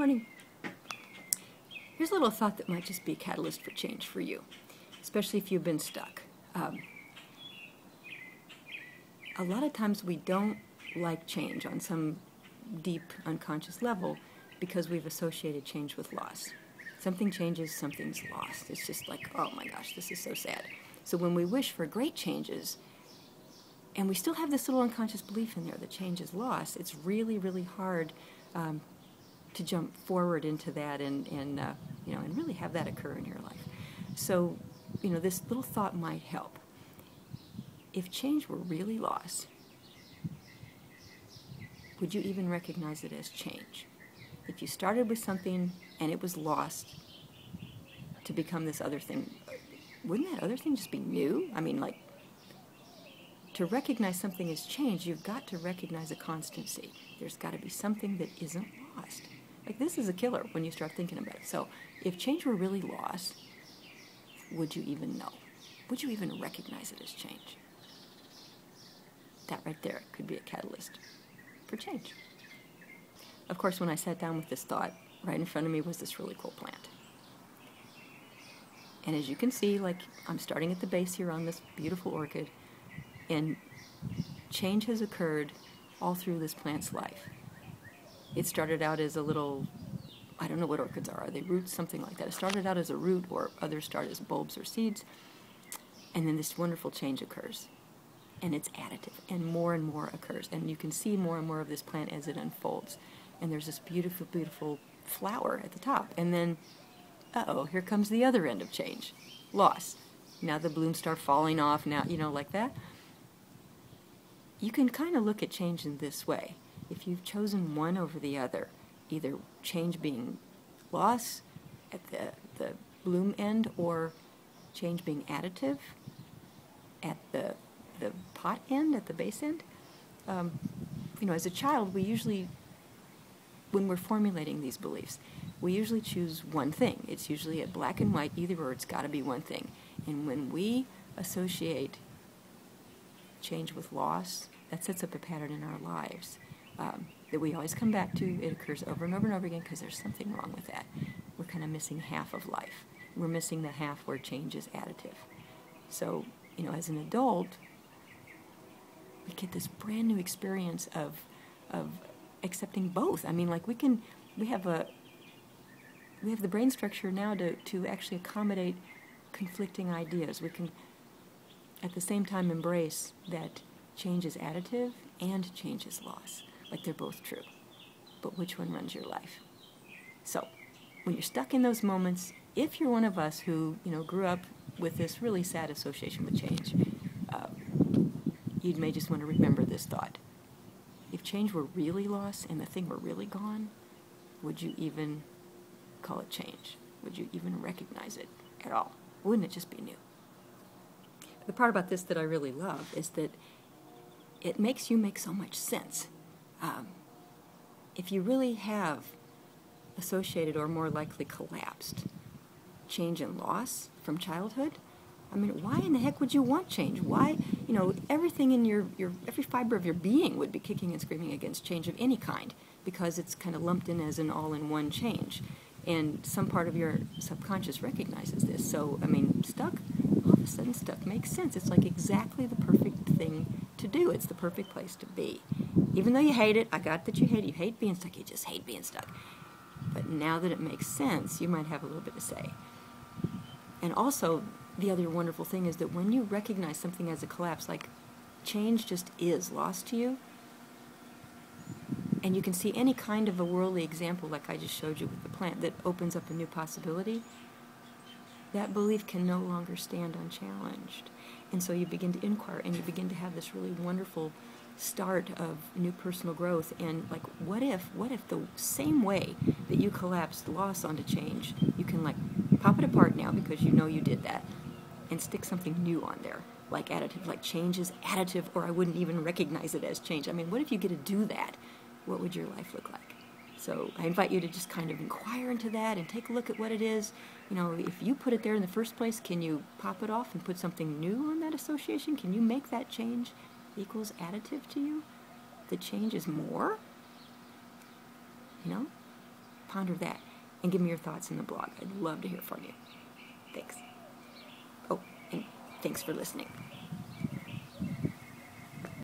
Morning. Here's a little thought that might just be a catalyst for change for you, especially if you've been stuck. A lot of times we don't like change on some deep unconscious level because we've associated change with loss. Something changes, something's lost. It's just like, oh my gosh, this is so sad. So when we wish for great changes, and we still have this little unconscious belief in there that change is lost, it's really, really hard to jump forward into that and really have that occur in your life. So, this little thought might help. If change were really lost, would you even recognize it as change? If you started with something and it was lost to become this other thing, wouldn't that other thing just be new? I mean, like, to recognize something as change, you've got to recognize a constancy. There's got to be something that isn't lost. Like, this is a killer when you start thinking about it. So, if change were really lost, would you even know? Would you even recognize it as change? That right there could be a catalyst for change. Of course, when I sat down with this thought, right in front of me was this really cool plant. And as you can see, like, I'm starting at the base here on this beautiful orchid, and change has occurred all through this plant's life. It started out as a little, I don't know what orchids are they roots? Something like that. It started out as a root, or others start as bulbs or seeds, and then this wonderful change occurs. And it's additive, and more occurs. And you can see more and more of this plant as it unfolds. And there's this beautiful, beautiful flower at the top. And then, uh-oh, here comes the other end of change. Loss. Now the blooms start falling off, now, like that. You can kind of look at change in this way. If you've chosen one over the other, either change being loss at the bloom end, or change being additive at the pot end, at the base end. As a child, we usually, when we're formulating these beliefs, we usually choose one thing. It's usually a black and white, either or, it's got to be one thing. And when we associate change with loss, that sets up a pattern in our lives that we always come back to. It occurs over and over and over again because there's something wrong with that. We're kind of missing half of life. We're missing the half where change is additive. So, as an adult, we get this brand new experience of accepting both. I mean, like, we have the brain structure now to actually accommodate conflicting ideas. We can at the same time embrace that change is additive and change is loss. Like, they're both true. But which one runs your life? So, when you're stuck in those moments, if you're one of us who, grew up with this really sad association with change, you may just want to remember this thought. If change were really lost and the thing were really gone, would you even call it change? Would you even recognize it at all? Wouldn't it just be new? The part about this that I really love is that it makes you make so much sense. If you really have associated, or more likely collapsed, change and loss from childhood, I mean, why in the heck would you want change? Why, everything in your every fiber of your being would be kicking and screaming against change of any kind, because it's kind of lumped in as an all-in-one change. And some part of your subconscious recognizes this. So, I mean, stuck, all of a sudden stuck makes sense. It's like exactly the perfect thing to do. It's the perfect place to be. Even though you hate it, I got that you hate being stuck, you just hate being stuck. But now that it makes sense, you might have a little bit to say. And also, the other wonderful thing is that when you recognize something as a collapse, like change just is lost to you, and you can see any kind of a worldly example like I just showed you with the plant that opens up a new possibility, that belief can no longer stand unchallenged. And so you begin to inquire, and you begin to have this really wonderful start of new personal growth. And like, what if the same way that you collapsed loss onto change, you can like pop it apart now because you know you did that, and stick something new on there, like additive, like change is additive, or I wouldn't even recognize it as change. I mean, what if you get to do that? What would your life look like? So I invite you to just kind of inquire into that and take a look at what it is. If you put it there in the first place, can you pop it off and put something new on that association? Can you make that change equals additive to you? The change is more? Ponder that and give me your thoughts in the blog. I'd love to hear from you. Thanks. Oh, and thanks for listening.